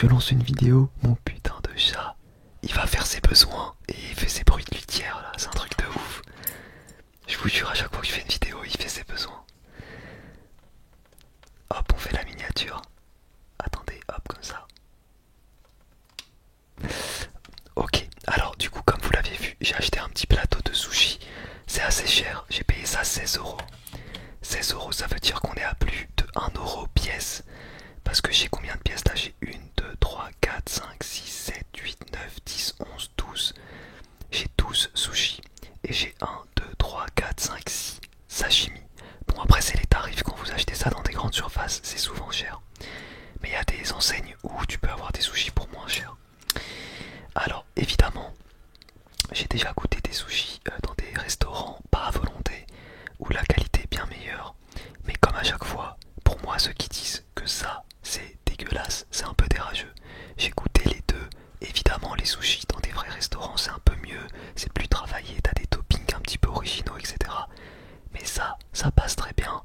je lance une vidéo, mon putain de chat, il va faire ses besoins et il fait ses bruits de litière là, c'est un truc de ouf. Je vous jure, à chaque fois que je fais une vidéo, il fait ses besoins. Hop, on fait la miniature. Attendez, hop, comme ça. Ok, alors du coup, comme vous l'avez vu, j'ai acheté un petit plateau de sushi. C'est assez cher, j'ai payé ça 16 euros. 16 euros, ça veut dire qu'on est à plus de 1 euro pièce. Parce que j'ai combien de pièces là? J'ai 1, 2, 3, 4, 5, 6, 7, 8, 9, 10, 11, 12. J'ai 12 sushis. Et j'ai 1, 2, 3, 4, 5, 6 sashimi. Bon, après, c'est les tarifs. Quand vous achetez ça dans des grandes surfaces, c'est souvent cher. Mais il y a des enseignes où tu peux avoir des sushis pour moins cher. Alors, évidemment, j'ai déjà goûté des sushis dans des restaurants pas à volonté où la qualité est bien meilleure. Mais comme à chaque fois, pour moi, ceux qui disent que ça, c'est dégueulasse, c'est un peu dérageux. J'ai goûté les deux. Évidemment, les sushis dans des vrais restaurants, c'est un peu mieux, c'est plus travaillé, t'as des toppings un petit peu originaux, etc. Mais ça passe très bien.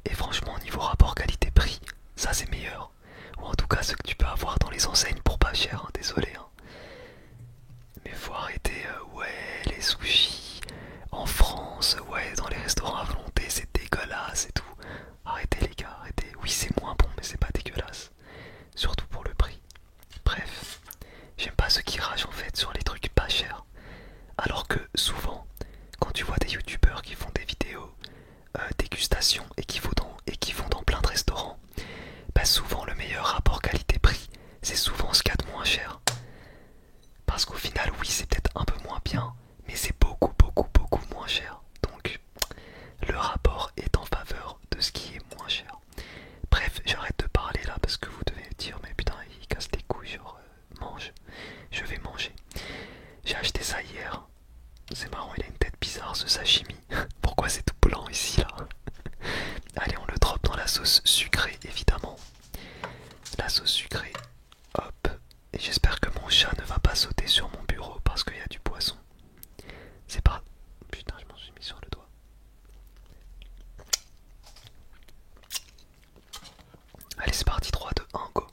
Et franchement, niveau rapport qualité-prix, ça c'est meilleur. Ou en tout cas, ce que tu peux avoir dans les enseignes pour pas cher, hein, désolé. Hein. Mais faut arrêter, ouais, les sushis en France, ouais, dans les restaurants à volonté, c'est dégueulasse et tout. Arrêtez les gars, arrêtez. Oui, c'est moins bon, mais c'est pas dégueulasse. Surtout pour le prix. Bref, j'aime pas ceux qui ragent en fait sur les trucs pas chers. Alors que souvent, quand tu vois des youtubeurs qui font des vidéos dégustation et qui vont dans plein de restaurants, bah souvent le meilleur rapport qualité-prix, c'est souvent ce qu'il y a de moins cher. Parce qu'au final, oui, c'est peut-être un peu moins bien, mais c'est beaucoup, beaucoup, beaucoup moins cher. Donc, le rapport est en faveur de ce qui est moins cher. Bref, j'arrête de parler là parce que vous devez me dire, mais putain, il casse les couilles, genre, mange. Je vais manger. J'ai acheté ça hier. C'est marrant, il a une tête bizarre ce sashimi. Pourquoi c'est tout blanc ici là? Allez, on le drop dans la sauce sucrée évidemment. La sauce sucrée, hop. Et j'espère que mon chat ne va pas sauter sur mon bureau parce qu'il y a du poisson. C'est pas... Putain, je m'en suis mis sur le doigt. Allez, c'est parti, 3, 2, 1, go.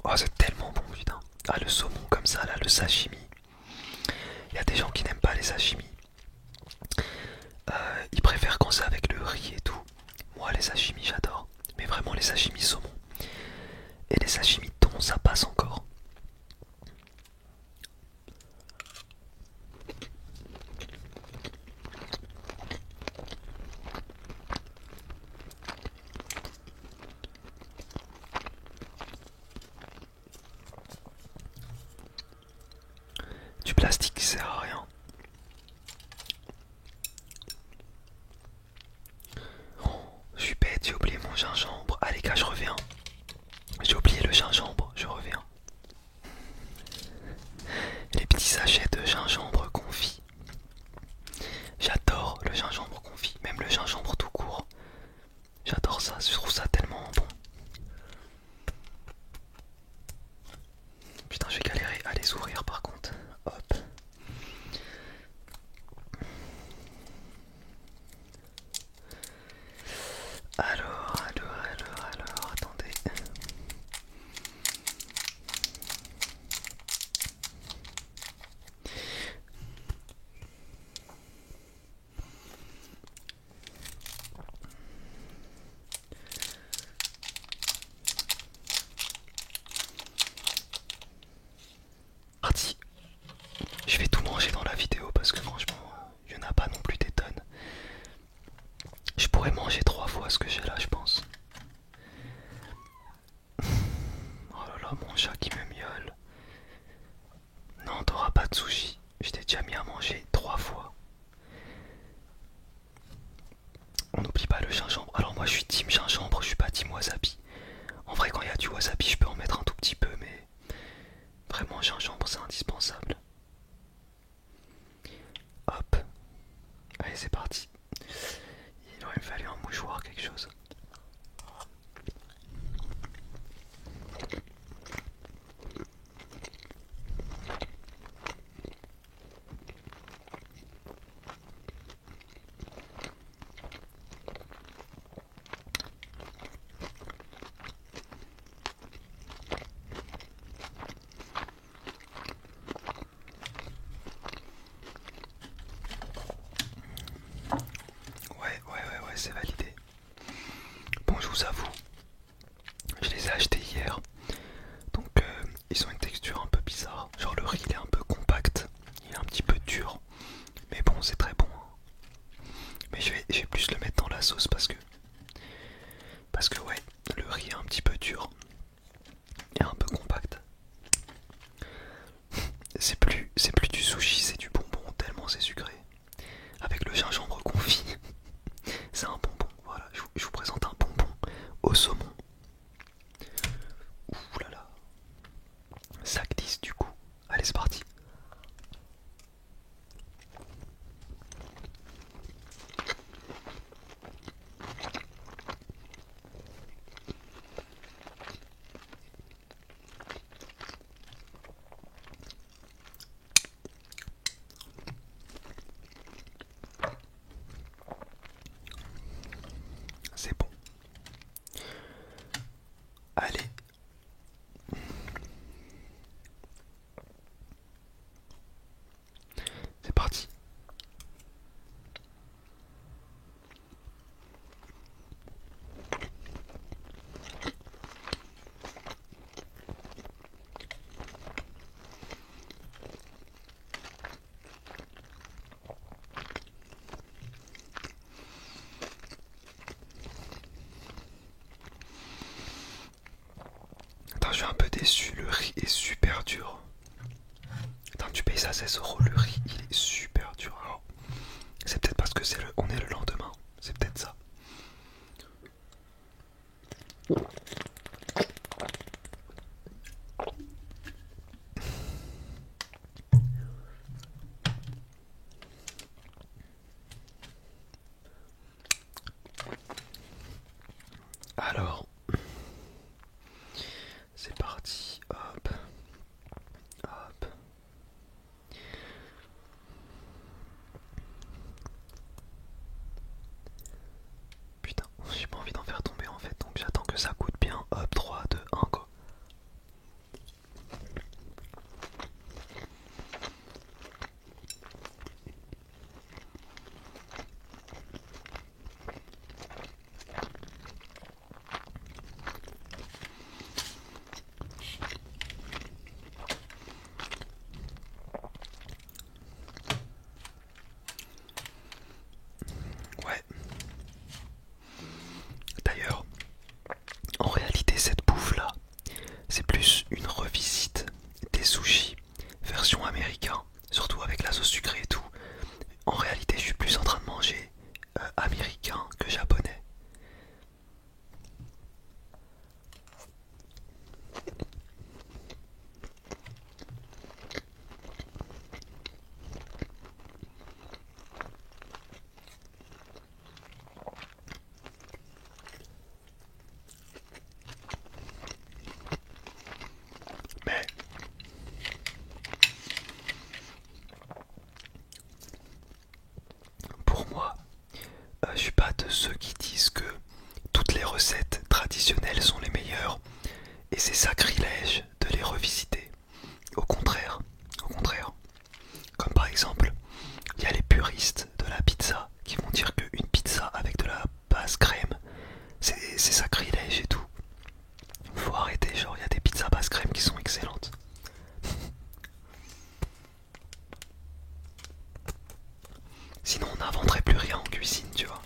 Oh, c'est tellement bon, putain. Ah, le saumon comme ça, là, le sashimi. Il y a des gens qui n'aiment pas les sashimi. Ils préfèrent quand c'est avec le riz et tout. Moi, les sashimi, j'adore. Mais vraiment, les sashimi saumon. Et les sashimi thon, ça passe encore. Du plastique qui sert à rien. Oh, je suis bête, j'ai oublié mon gingembre. Ah les gars, je reviens. J'ai oublié le gingembre, je reviens. Les petits sachets de gingembre confit. J'adore le gingembre confit, même le gingembre tout court. J'adore ça, je trouve ça tellement bon. Putain, je vais galérer à les ouvrir par contre. Hop. Alors, attendez. Parti. Je vais tout manger dans la vidéo parce que franchement, il n'y en a pas non plus des tonnes. Je pourrais manger 3 fois ce que j'ai là, je pense. Oh là là, mon chat qui me miaule. Non, t'auras pas de sushi. Je t'ai déjà mis à manger 3 fois. On n'oublie pas le gingembre. Alors moi je suis team gingembre, je suis pas team wasabi. En vrai quand il y a du wasabi je peux en mettre un tout petit peu mais vraiment gingembre c'est indispensable. Hop. Allez c'est parti. Il aurait fallu un mouchoir, quelque chose. c'est validé. Bon, je vous avoue, je les ai achetés hier. Donc ils ont une texture un peu bizarre. Genre le riz il est un peu compact, il est un petit peu dur. Mais bon, c'est très bon, hein. Mais je vais plus le mettre dans la sauce parce que ouais, le riz est un petit peu dur et un peu compact. C'est plus du sushi, c'est du bonbon tellement c'est sucré. Avec le gingembre confit, c'est un bonbon. Voilà, je vous présente un bonbon au saumon. Ouh là là, ça glisse du coup. Allez, c'est parti. C'est bon. Allez. C'est parti. Attends, je suis un peu déçu, le riz est super dur. Attends, tu payes ça 16 €, le riz il est super dur. Alors, c'est peut-être parce que on est le lendemain, c'est peut-être ça. Alors, c'est parti, hop, hop. Putain, j'ai pas envie d'en faire tomber en fait, donc j'attends que ça coûte bien. Hop, 3, 2, 1, go. Ouais. D'ailleurs, en réalité, cette bouffe là, c'est plus une revisite des sushis version américain, surtout avec la sauce sucrée et tout. En réalité, je suis plus en train de manger américain que japonais. Mais pour moi, je suis pas de ceux qui disent que toutes les recettes traditionnelles sont les meilleures et c'est sacrilège de les revisiter. Au contraire, au contraire. Comme par exemple, il y a les puristes de la pizza qui vont dire qu'une pizza avec de la base crème, c'est sacrilège et tout. Faut arrêter, genre il y a des pizzas base crème qui sont excellentes. Sinon on n'inventerait plus rien en cuisine, tu vois.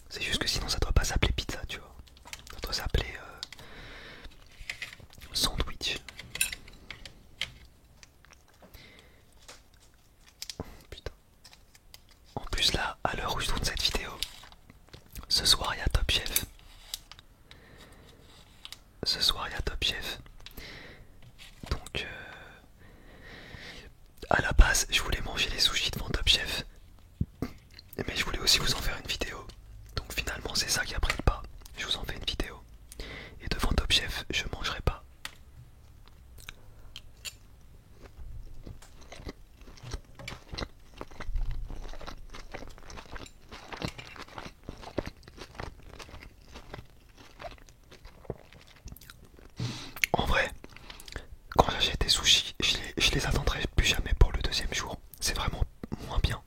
C'est juste que sinon ça doit pas s'appeler pizza, tu vois. Ça doit s'appeler sandwich. Putain. En plus là, à l'heure où je tourne cette vidéo, ce soir il y a Top Chef. Ce soir il y a Top Chef. Donc à la base je voulais manger les sushis devant Top Chef. Mais je voulais aussi vous en faire une vidéo. Donc finalement c'est ça qui a pris le pas. Je vous en fais une vidéo. Et devant Top Chef je mangerai pas. En vrai, quand j'achète des sushis, je les attendrai plus jamais pour le deuxième jour. C'est vraiment moins bien.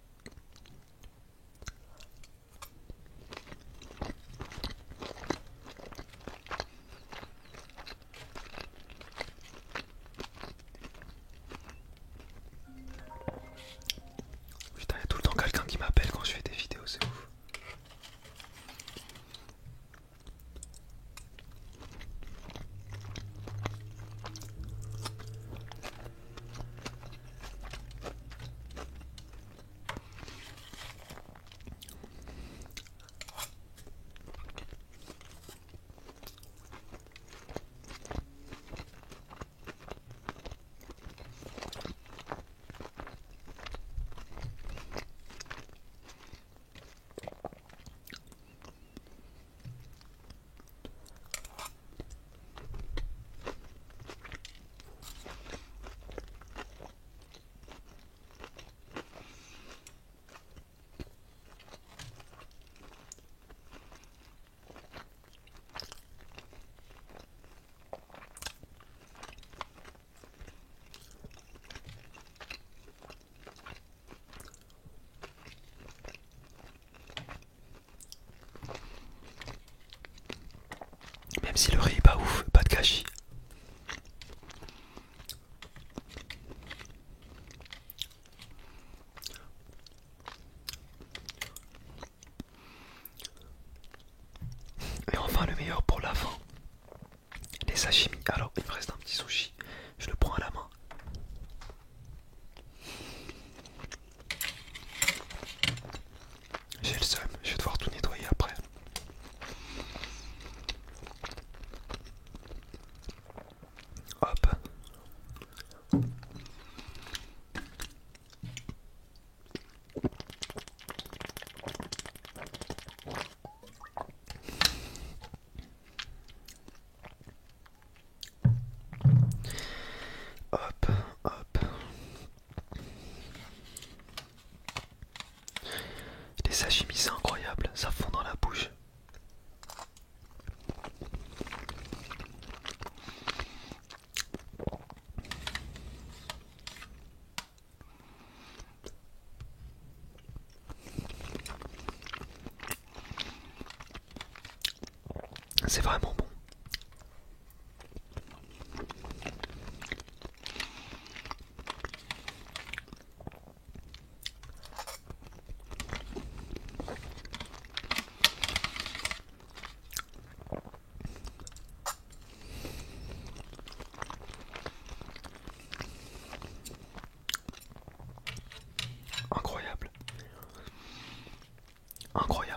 si le riz est pas ouf, pas de gâchis. Et enfin le meilleur pour la fin, les sashimi. Alors il me reste un petit sushi, je le prends à la main. J'ai le seum, je vais devoir tout nettoyer après. Hop. Hop, hop. Les sashimi c'est incroyable, ça fond dans la bouche. C'est vraiment bon. Incroyable. Incroyable.